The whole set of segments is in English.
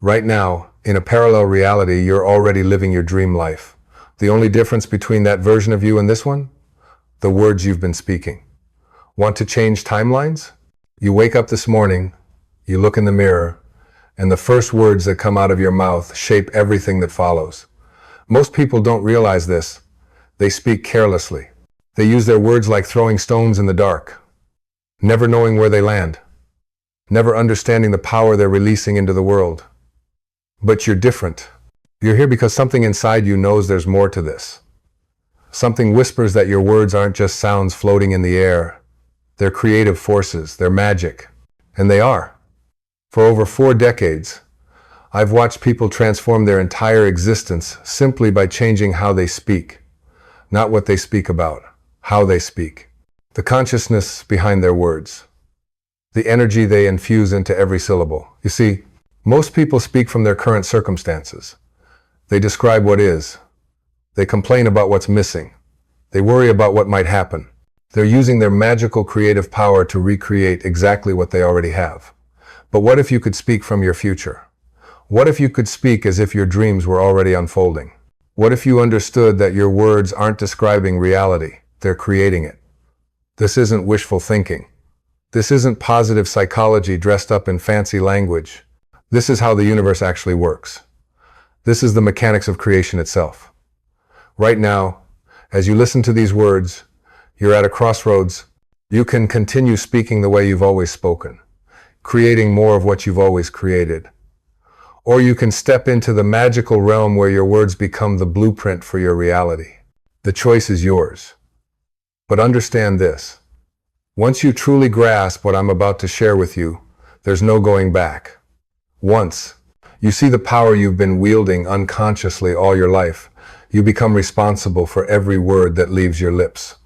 Right now, in a parallel reality, you're already living your dream life. The only difference between that version of you and this one? The words you've been speaking. Want to change timelines? You wake up this morning, you look in the mirror, and the first words that come out of your mouth shape everything that follows. Most people don't realize this. They speak carelessly. They use their words like throwing stones in the dark, never knowing where they land, never understanding the power they're releasing into the world. But you're different. You're here because something inside you knows there's more to this. Something whispers that your words aren't just sounds floating in the air. They're creative forces, they're magic. And they are. For over 4 decades, I've watched people transform their entire existence simply by changing how they speak. Not what they speak about, how they speak. The consciousness behind their words. The energy they infuse into every syllable. You see, most people speak from their current circumstances. They describe what is. They complain about what's missing. They worry about what might happen. They're using their magical creative power to recreate exactly what they already have. But what if you could speak from your future? What if you could speak as if your dreams were already unfolding? What if you understood that your words aren't describing reality, they're creating it? This isn't wishful thinking. This isn't positive psychology dressed up in fancy language. This is how the universe actually works. This is the mechanics of creation itself. Right now, as you listen to these words, you're at a crossroads. You can continue speaking the way you've always spoken, creating more of what you've always created. Or you can step into the magical realm where your words become the blueprint for your reality. The choice is yours. But understand this. Once you truly grasp what I'm about to share with you, there's no going back. Once you see the power you've been wielding unconsciously all your life, you become responsible for every word that leaves your lips.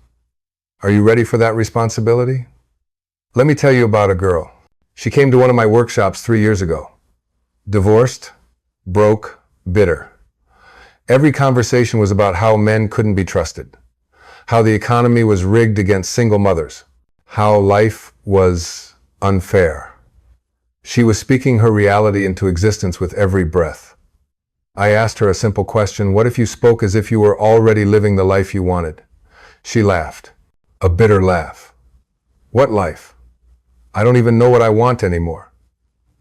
Are you ready for that responsibility? Let me tell you about a girl. She came to one of my workshops 3 years ago. Divorced, broke, bitter. Every conversation was about how men couldn't be trusted, how the economy was rigged against single mothers, how life was unfair. She was speaking her reality into existence with every breath. I asked her a simple question: what if you spoke as if you were already living the life you wanted? She laughed, a bitter laugh. What life? I don't even know what I want anymore.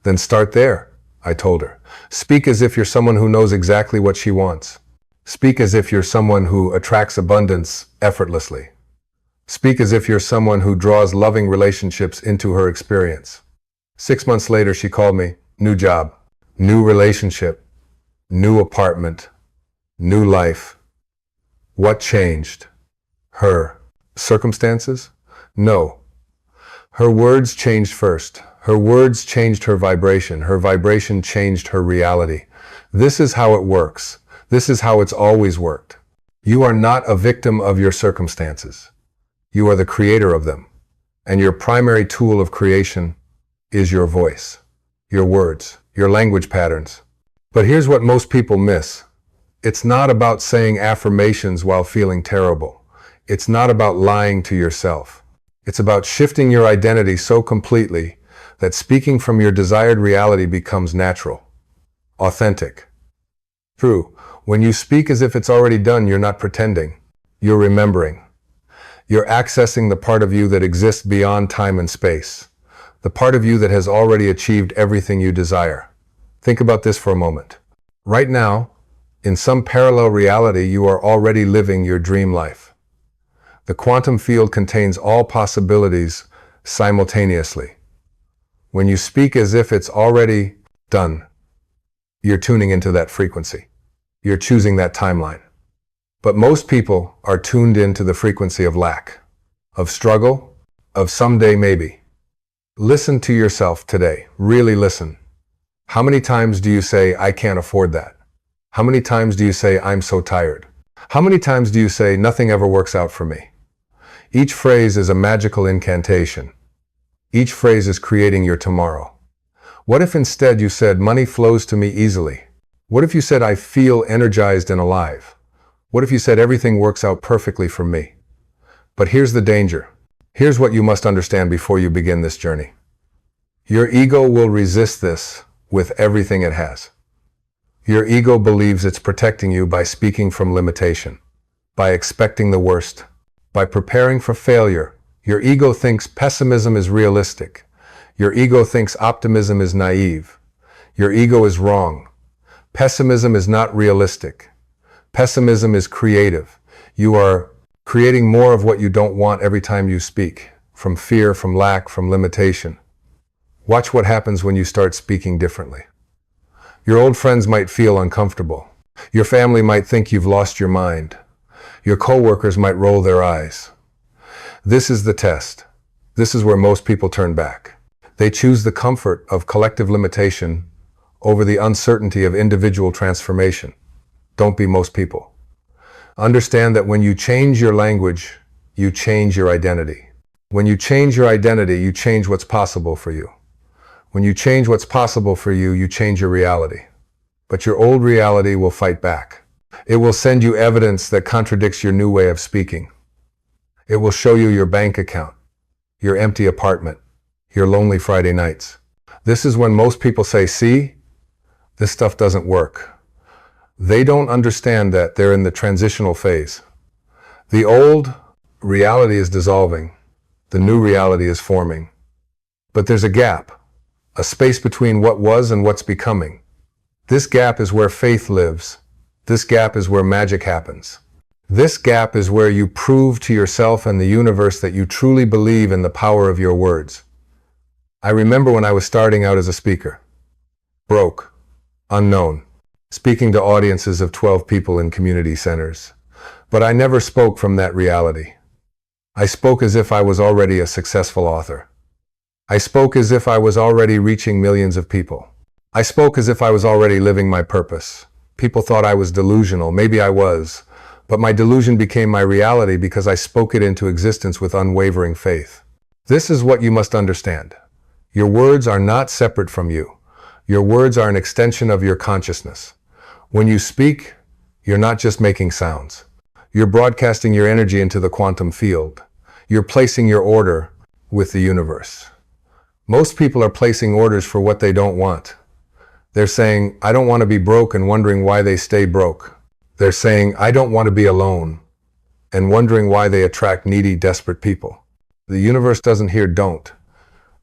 Then start there, I told her. Speak as if you're someone who knows exactly what she wants. Speak as if you're someone who attracts abundance effortlessly. Speak as if you're someone who draws loving relationships into her experience. 6 months later, she called me. New job, new relationship, new apartment, new life. What changed? Her circumstances? No. Her words changed first. Her words changed her vibration. Her vibration changed her reality. This is how it works. This is how it's always worked. You are not a victim of your circumstances. You are the creator of them. And your primary tool of creation is your voice, your words, your language patterns. But here's what most people miss. It's not about saying affirmations while feeling terrible. It's not about lying to yourself. It's about shifting your identity so completely that speaking from your desired reality becomes natural, authentic. True, when you speak as if it's already done, you're not pretending. You're remembering. You're accessing the part of you that exists beyond time and space. The part of you that has already achieved everything you desire. Think about this for a moment. Right now, in some parallel reality, you are already living your dream life. The quantum field contains all possibilities simultaneously. When you speak as if it's already done, you're tuning into that frequency. You're choosing that timeline. But most people are tuned into the frequency of lack, of struggle, of someday maybe. Listen to yourself today. Really listen. How many times do you say, I can't afford that? How many times do you say, I'm so tired? How many times do you say, nothing ever works out for me? Each phrase is a magical incantation. Each phrase is creating your tomorrow. What if instead you said, money flows to me easily? What if you said, I feel energized and alive? What if you said, everything works out perfectly for me? But here's the danger. Here's what you must understand before you begin this journey. Your ego will resist this, with everything it has. Your ego believes it's protecting you by speaking from limitation, by expecting the worst, by preparing for failure. Your ego thinks pessimism is realistic. Your ego thinks optimism is naive. Your ego is wrong. Pessimism is not realistic. Pessimism is creative. You are creating more of what you don't want every time you speak, from fear, from lack, from limitation. Watch what happens when you start speaking differently. Your old friends might feel uncomfortable. Your family might think you've lost your mind. Your coworkers might roll their eyes. This is the test. This is where most people turn back. They choose the comfort of collective limitation over the uncertainty of individual transformation. Don't be most people. Understand that when you change your language, you change your identity. When you change your identity, you change what's possible for you. When you change what's possible for you, you change your reality. But your old reality will fight back. It will send you evidence that contradicts your new way of speaking. It will show you your bank account, your empty apartment, your lonely Friday nights. This is when most people say, see, this stuff doesn't work. They don't understand that they're in the transitional phase. The old reality is dissolving. The new reality is forming. But there's a gap, a space between what was and what's becoming. This gap is where faith lives. This gap is where magic happens. This gap is where you prove to yourself and the universe that you truly believe in the power of your words. I remember when I was starting out as a speaker. Broke, unknown, speaking to audiences of 12 people in community centers. But I never spoke from that reality. I spoke as if I was already a successful author. I spoke as if I was already reaching millions of people. I spoke as if I was already living my purpose. People thought I was delusional. Maybe I was. But my delusion became my reality because I spoke it into existence with unwavering faith. This is what you must understand. Your words are not separate from you. Your words are an extension of your consciousness. When you speak, you're not just making sounds. You're broadcasting your energy into the quantum field. You're placing your order with the universe. Most people are placing orders for what they don't want. They're saying, I don't want to be broke, and wondering why they stay broke. They're saying, I don't want to be alone, and wondering why they attract needy, desperate people. The universe doesn't hear don't.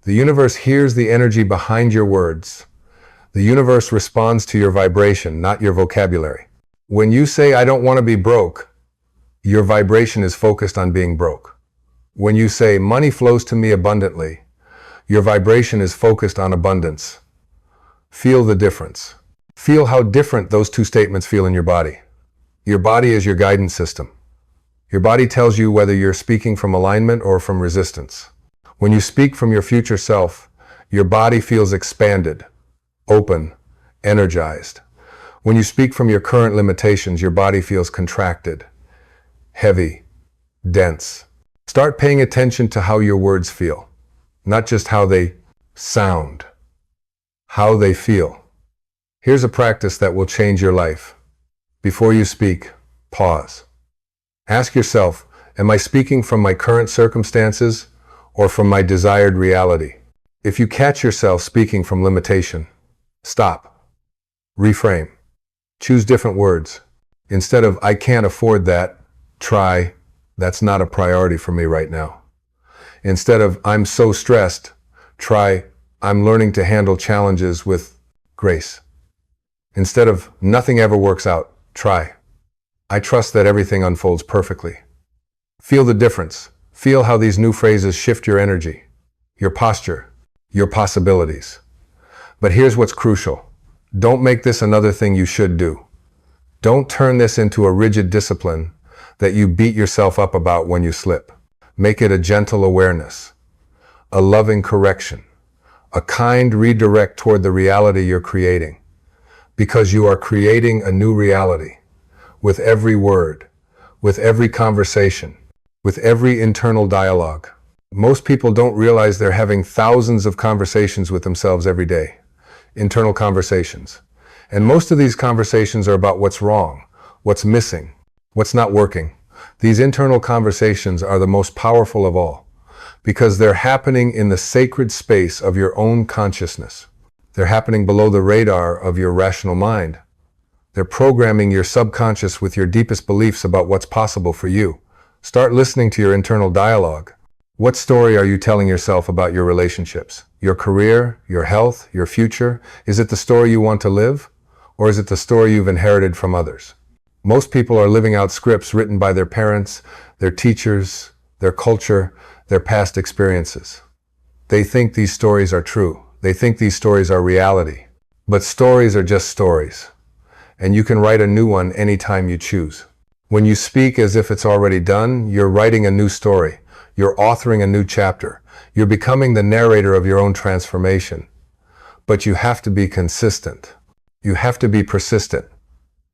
The universe hears the energy behind your words. The universe responds to your vibration, not your vocabulary. When you say, I don't want to be broke, your vibration is focused on being broke. When you say, money flows to me abundantly, your vibration is focused on abundance. Feel the difference. Feel how different those two statements feel in your body. Your body is your guidance system. Your body tells you whether you're speaking from alignment or from resistance. When you speak from your future self, your body feels expanded, open, energized. When you speak from your current limitations, your body feels contracted, heavy, dense. Start paying attention to how your words feel, not just how they sound, how they feel. Here's a practice that will change your life. Before you speak, pause. Ask yourself, am I speaking from my current circumstances or from my desired reality? If you catch yourself speaking from limitation, stop. Reframe. Choose different words. Instead of, I can't afford that, try, that's not a priority for me right now. Instead of, I'm so stressed, try, I'm learning to handle challenges with grace. Instead of, nothing ever works out, try, I trust that everything unfolds perfectly. Feel the difference. Feel how these new phrases shift your energy, your posture, your possibilities. But here's what's crucial. Don't make this another thing you should do. Don't turn this into a rigid discipline that you beat yourself up about when you slip. Make it a gentle awareness, a loving correction, a kind redirect toward the reality you're creating. Because you are creating a new reality with every word, with every conversation, with every internal dialogue. Most people don't realize they're having thousands of conversations with themselves every day, internal conversations. And most of these conversations are about what's wrong, what's missing, what's not working. These internal conversations are the most powerful of all because they're happening in the sacred space of your own consciousness. They're happening below the radar of your rational mind. They're programming your subconscious with your deepest beliefs about what's possible for you. Start listening to your internal dialogue. What story are you telling yourself about your relationships, your career, your health, your future? Is it the story you want to live, or is it the story you've inherited from others? Most people are living out scripts written by their parents, their teachers, their culture, their past experiences. They think these stories are true. They think these stories are reality. But stories are just stories, and you can write a new one anytime you choose. When you speak as if it's already done, you're writing a new story. You're authoring a new chapter. You're becoming the narrator of your own transformation. But you have to be consistent. You have to be persistent.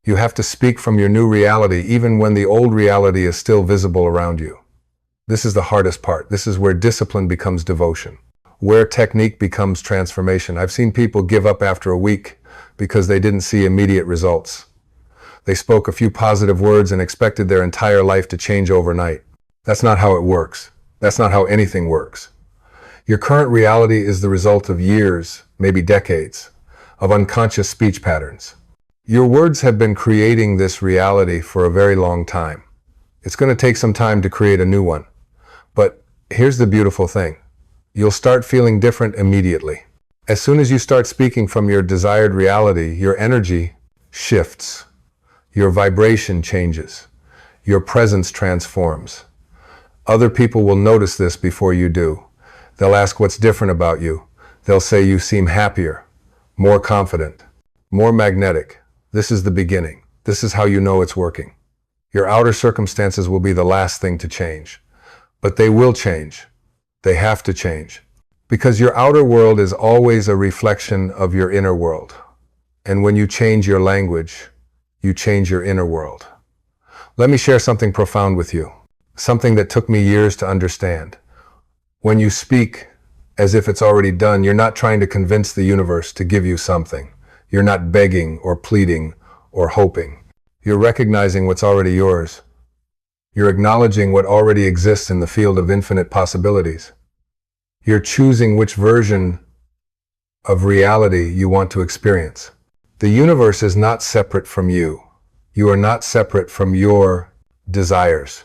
You have to speak from your new reality even when the old reality is still visible around you. This is the hardest part. This is where discipline becomes devotion, where technique becomes transformation. I've seen people give up after a week because they didn't see immediate results. They spoke a few positive words and expected their entire life to change overnight. That's not how it works. That's not how anything works. Your current reality is the result of years, maybe decades, of unconscious speech patterns. Your words have been creating this reality for a very long time. It's going to take some time to create a new one. But here's the beautiful thing. You'll start feeling different immediately. As soon as you start speaking from your desired reality, your energy shifts. Your vibration changes. Your presence transforms. Other people will notice this before you do. They'll ask what's different about you. They'll say you seem happier, more confident, more magnetic. This is the beginning. This is how you know it's working. Your outer circumstances will be the last thing to change. But they will change. They have to change. Because your outer world is always a reflection of your inner world. And when you change your language, you change your inner world. Let me share something profound with you. Something that took me years to understand. When you speak as if it's already done, you're not trying to convince the universe to give you something. You're not begging or pleading or hoping. You're recognizing what's already yours. You're acknowledging what already exists in the field of infinite possibilities. You're choosing which version of reality you want to experience. The universe is not separate from you. You are not separate from your desires.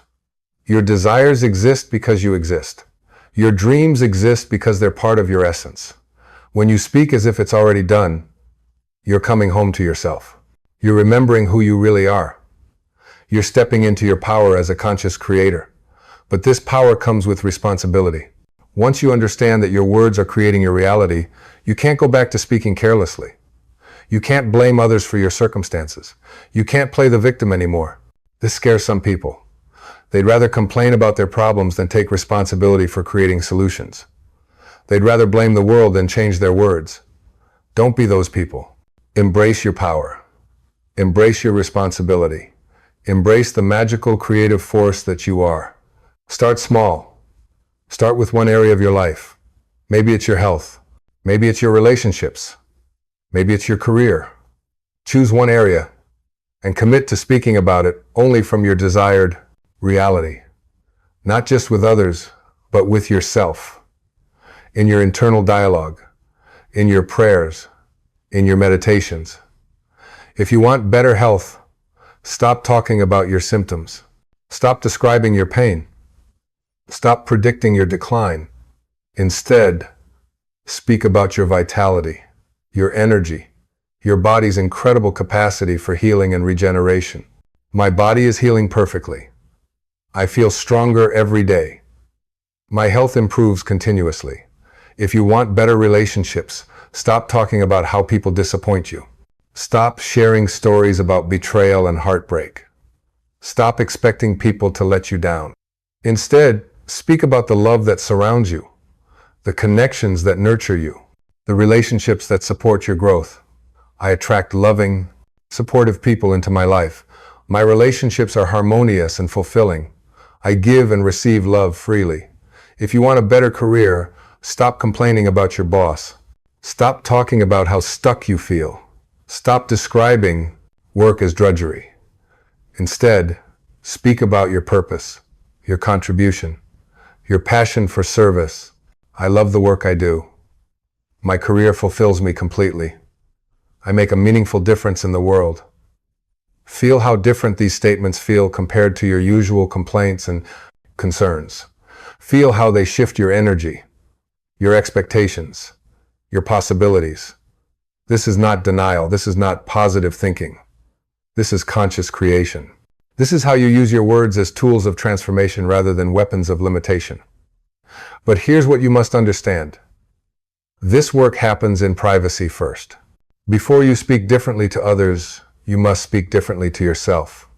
Your desires exist because you exist. Your dreams exist because they're part of your essence. When you speak as if it's already done, you're coming home to yourself. You're remembering who you really are. You're stepping into your power as a conscious creator. But this power comes with responsibility. Once you understand that your words are creating your reality, you can't go back to speaking carelessly. You can't blame others for your circumstances. You can't play the victim anymore. This scares some people. They'd rather complain about their problems than take responsibility for creating solutions. They'd rather blame the world than change their words. Don't be those people. Embrace your power. Embrace your responsibility. Embrace the magical creative force that you are. Start small. Start with one area of your life. Maybe it's your health. Maybe it's your relationships. Maybe it's your career. Choose one area and commit to speaking about it only from your desired reality. Not just with others, but with yourself. In your internal dialogue, in your prayers, in your meditations. If you want better health, stop talking about your symptoms. Stop describing your pain. Stop predicting your decline. Instead, speak about your vitality, your energy, your body's incredible capacity for healing and regeneration. My body is healing perfectly. I feel stronger every day. My health improves continuously. If you want better relationships, stop talking about how people disappoint you. Stop sharing stories about betrayal and heartbreak. Stop expecting people to let you down. Instead, speak about the love that surrounds you, the connections that nurture you, the relationships that support your growth. I attract loving, supportive people into my life. My relationships are harmonious and fulfilling. I give and receive love freely. If you want a better career, stop complaining about your boss. Stop talking about how stuck you feel. Stop describing work as drudgery. Instead, speak about your purpose, your contribution, your passion for service. I love the work I do. My career fulfills me completely. I make a meaningful difference in the world. Feel how different these statements feel compared to your usual complaints and concerns. Feel how they shift your energy, your expectations, your possibilities. This is not denial. This is not positive thinking. This is conscious creation. This is how you use your words as tools of transformation rather than weapons of limitation. But here's what you must understand. This work happens in privacy first. Before you speak differently to others, you must speak differently to yourself.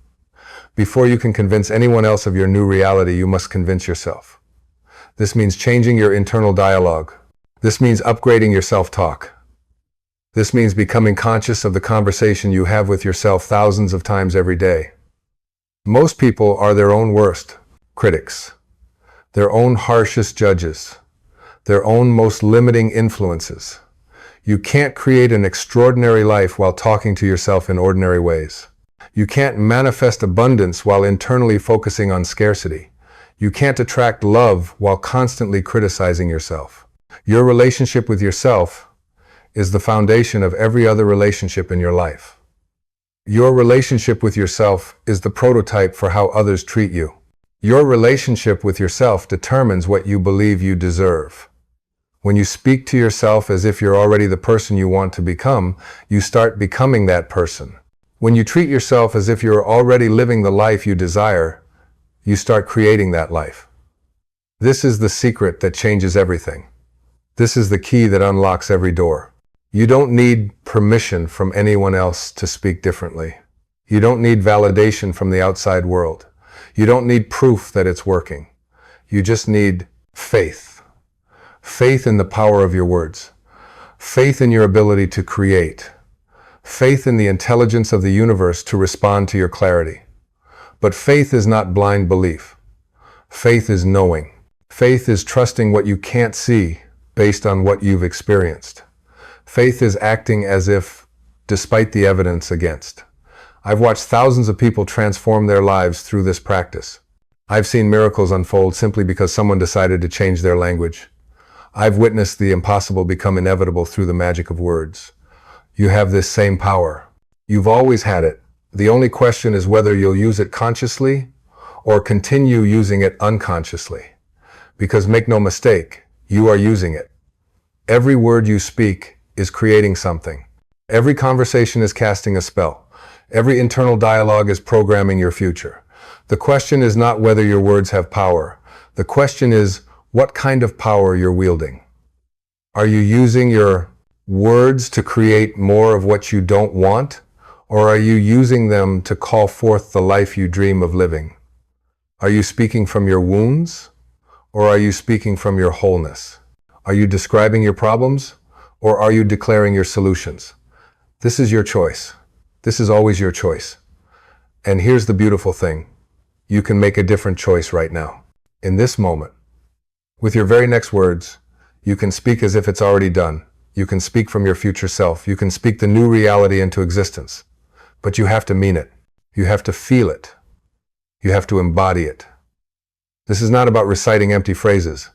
Before you can convince anyone else of your new reality, you must convince yourself. This means changing your internal dialogue. This means upgrading your self-talk. This means becoming conscious of the conversation you have with yourself thousands of times every day. Most people are their own worst critics, their own harshest judges, their own most limiting influences. You can't create an extraordinary life while talking to yourself in ordinary ways. You can't manifest abundance while internally focusing on scarcity. You can't attract love while constantly criticizing yourself. Your relationship with yourself is the foundation of every other relationship in your life. Your relationship with yourself is the prototype for how others treat you. Your relationship with yourself determines what you believe you deserve. When you speak to yourself as if you're already the person you want to become, you start becoming that person. When you treat yourself as if you're already living the life you desire, you start creating that life. This is the secret that changes everything. This is the key that unlocks every door. You don't need permission from anyone else to speak differently. You don't need validation from the outside world. You don't need proof that it's working. You just need faith. Faith in the power of your words. Faith in your ability to create. Faith in the intelligence of the universe to respond to your clarity. But faith is not blind belief. Faith is knowing. Faith is trusting what you can't see based on what you've experienced. Faith is acting as if, despite the evidence against. I've watched thousands of people transform their lives through this practice. I've seen miracles unfold simply because someone decided to change their language. I've witnessed the impossible become inevitable through the magic of words. You have this same power. You've always had it. The only question is whether you'll use it consciously or continue using it unconsciously. Because make no mistake, you are using it. Every word you speak is creating something. Every conversation is casting a spell. Every internal dialogue is programming your future. The question is not whether your words have power. The question is what kind of power you're wielding. Are you using your words to create more of what you don't want? Or are you using them to call forth the life you dream of living? Are you speaking from your wounds? Or are you speaking from your wholeness? Are you describing your problems? Or are you declaring your solutions? This is your choice. This is always your choice. And here's the beautiful thing. You can make a different choice right now. In this moment. With your very next words, you can speak as if it's already done. You can speak from your future self. You can speak the new reality into existence. But you have to mean it. You have to feel it. You have to embody it. This is not about reciting empty phrases.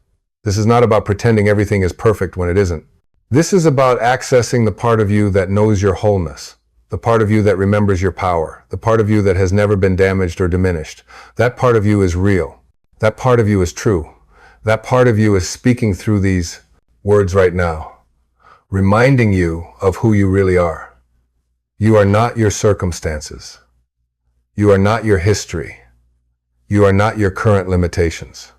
This is not about pretending everything is perfect when it isn't. This is about accessing the part of you that knows your wholeness, the part of you that remembers your power, the part of you that has never been damaged or diminished. That part of you is real. That part of you is true. That part of you is speaking through these words right now, reminding you of who you really are. You are not your circumstances. You are not your history. You are not your current limitations.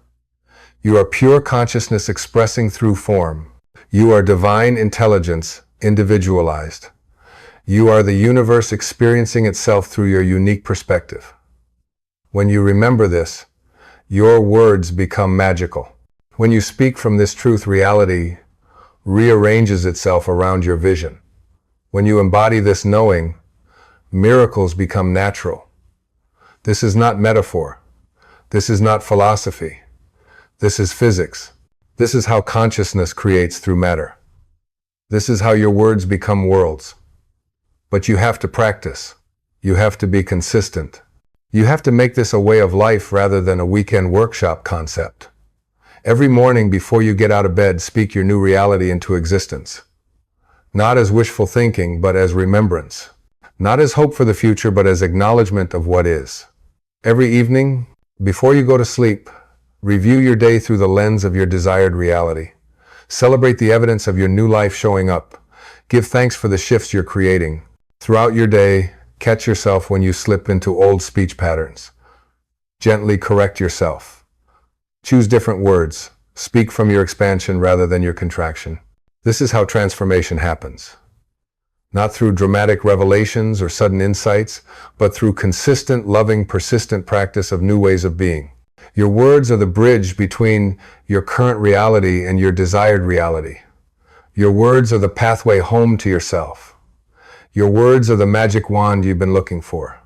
You are pure consciousness expressing through form. You are divine intelligence, individualized. You are the universe experiencing itself through your unique perspective. When you remember this, your words become magical. When you speak from this truth, reality rearranges itself around your vision. When you embody this knowing, miracles become natural. This is not metaphor. This is not philosophy. This is physics. This is how consciousness creates through matter. This is how your words become worlds. But you have to practice. You have to be consistent. You have to make this a way of life rather than a weekend workshop concept. Every morning before you get out of bed, speak your new reality into existence. Not as wishful thinking, but as remembrance. Not as hope for the future, but as acknowledgement of what is. Every evening, before you go to sleep, review your day through the lens of your desired reality. Celebrate the evidence of your new life showing up. Give thanks for the shifts you're creating. Throughout your day, catch yourself when you slip into old speech patterns. Gently correct yourself. Choose different words. Speak from your expansion rather than your contraction. This is how transformation happens. Not through dramatic revelations or sudden insights, but through consistent, loving, persistent practice of new ways of being. Your words are the bridge between your current reality and your desired reality. Your words are the pathway home to yourself. Your words are the magic wand you've been looking for.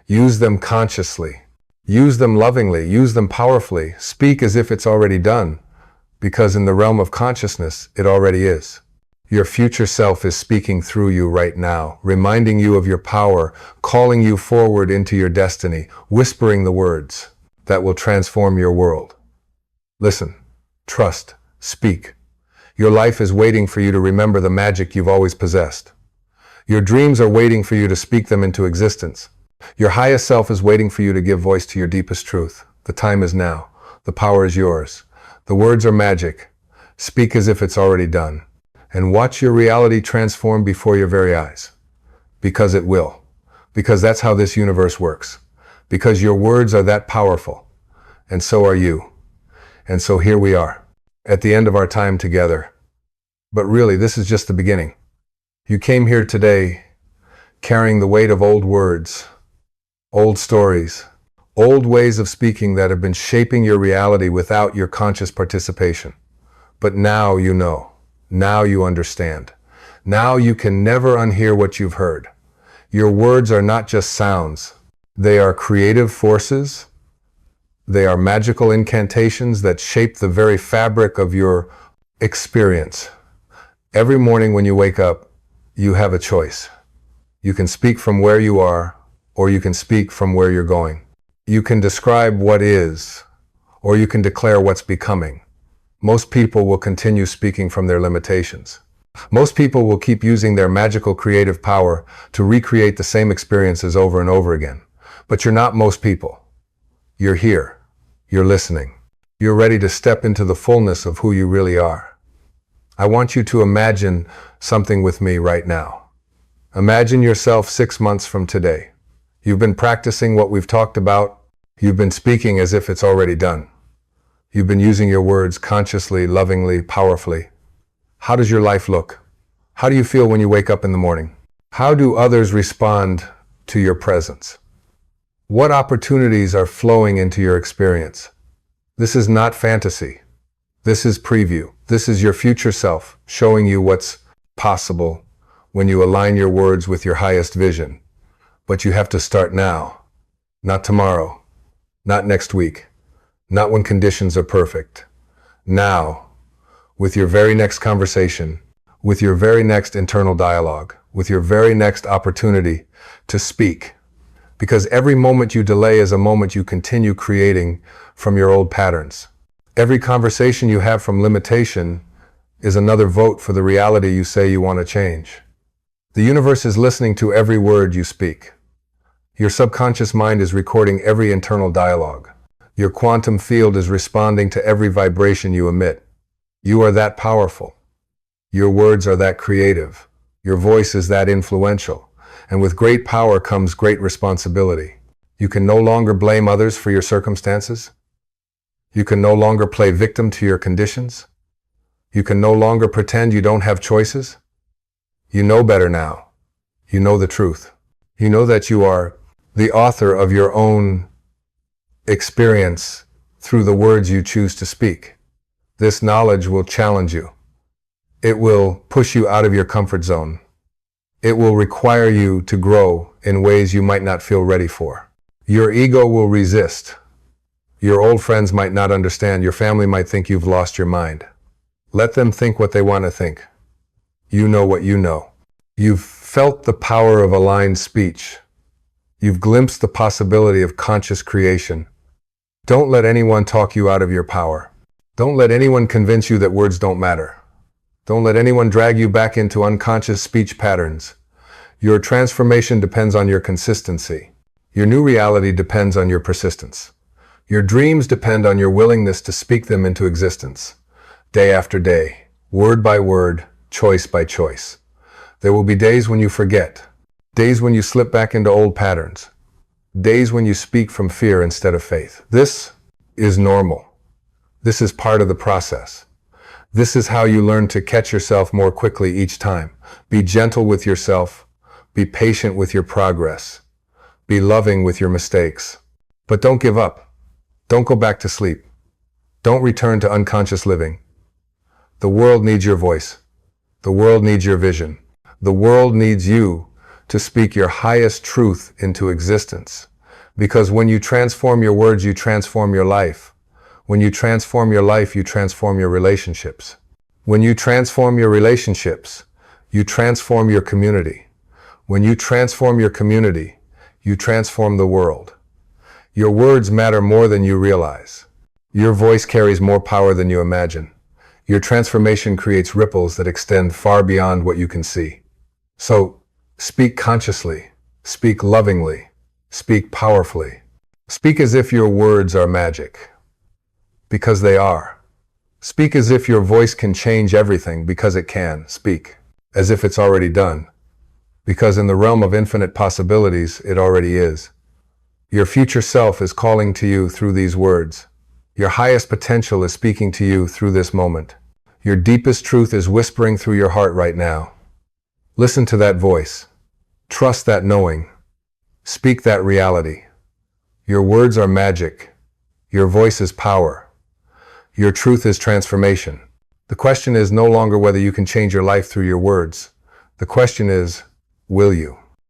Use them consciously. Use them lovingly. Use them powerfully. Speak as if it's already done, because in the realm of consciousness, it already is. Your future self is speaking through you right now, reminding you of your power, calling you forward into your destiny, whispering the words that will transform your world. Listen, trust, speak. Your life is waiting for you to remember the magic you've always possessed. Your dreams are waiting for you to speak them into existence. Your highest self is waiting for you to give voice to your deepest truth. The time is now. The power is yours. The words are magic. Speak as if it's already done. And watch your reality transform before your very eyes. Because it will. Because that's how this universe works. Because your words are that powerful. And so are you. And so here we are, at the end of our time together. But really, this is just the beginning. You came here today carrying the weight of old words, old stories, old ways of speaking that have been shaping your reality without your conscious participation. But now you know. Now you understand. Now you can never unhear what you've heard. Your words are not just sounds. They are creative forces. They are magical incantations that shape the very fabric of your experience. Every morning when you wake up, you have a choice. You can speak from where you are, or you can speak from where you're going. You can describe what is, or you can declare what's becoming. Most people will continue speaking from their limitations. Most people will keep using their magical creative power to recreate the same experiences over and over again. But you're not most people. You're here. You're listening. You're ready to step into the fullness of who you really are. I want you to imagine something with me right now. Imagine yourself 6 months from today. You've been practicing what we've talked about. You've been speaking as if it's already done. You've been using your words consciously, lovingly, powerfully. How does your life look? How do you feel when you wake up in the morning? How do others respond to your presence? What opportunities are flowing into your experience? This is not fantasy. This is preview. This is your future self showing you what's possible when you align your words with your highest vision. But you have to start now, not tomorrow, not next week. Not when conditions are perfect. Now, with your very next conversation, with your very next internal dialogue, with your very next opportunity to speak. Because every moment you delay is a moment you continue creating from your old patterns. Every conversation you have from limitation is another vote for the reality you say you want to change. The universe is listening to every word you speak. Your subconscious mind is recording every internal dialogue. Your quantum field is responding to every vibration you emit. You are that powerful. Your words are that creative. Your voice is that influential. And with great power comes great responsibility. You can no longer blame others for your circumstances. You can no longer play victim to your conditions. You can no longer pretend you don't have choices. You know better now. You know the truth. You know that you are the author of your own experience through the words you choose to speak. This knowledge will challenge you. It will push you out of your comfort zone. It will require you to grow in ways you might not feel ready for. Your ego will resist. Your old friends might not understand. Your family might think you've lost your mind. Let them think what they want to think. You know what you know. You've felt the power of aligned speech. You've glimpsed the possibility of conscious creation. Don't let anyone talk you out of your power. Don't let anyone convince you that words don't matter. Don't let anyone drag you back into unconscious speech patterns. Your transformation depends on your consistency. Your new reality depends on your persistence. Your dreams depend on your willingness to speak them into existence. Day after day, word by word, choice by choice. There will be days when you forget. Days when you slip back into old patterns. Days when you speak from fear instead of faith. This is normal. This is part of the process. This is how you learn to catch yourself more quickly each time. Be gentle with yourself. Be patient with your progress. Be loving with your mistakes. But don't give up. Don't go back to sleep. Don't return to unconscious living. The world needs your voice. The world needs your vision. The world needs you to speak your highest truth into existence. Because when you transform your words, you transform your life. When you transform your life, you transform your relationships. When you transform your relationships, you transform your community. When you transform your community, you transform the world. Your words matter more than you realize. Your voice carries more power than you imagine. Your transformation creates ripples that extend far beyond what you can see. So, speak consciously, speak lovingly, speak powerfully. Speak as if your words are magic, because they are. Speak as if your voice can change everything, because it can. Speak as if it's already done, because in the realm of infinite possibilities, it already is. Your future self is calling to you through these words. Your highest potential is speaking to you through this moment. Your deepest truth is whispering through your heart right now. Listen to that voice. Trust that knowing. Speak that reality. Your words are magic. Your voice is power. Your truth is transformation. The question is no longer whether you can change your life through your words. The question is, will you?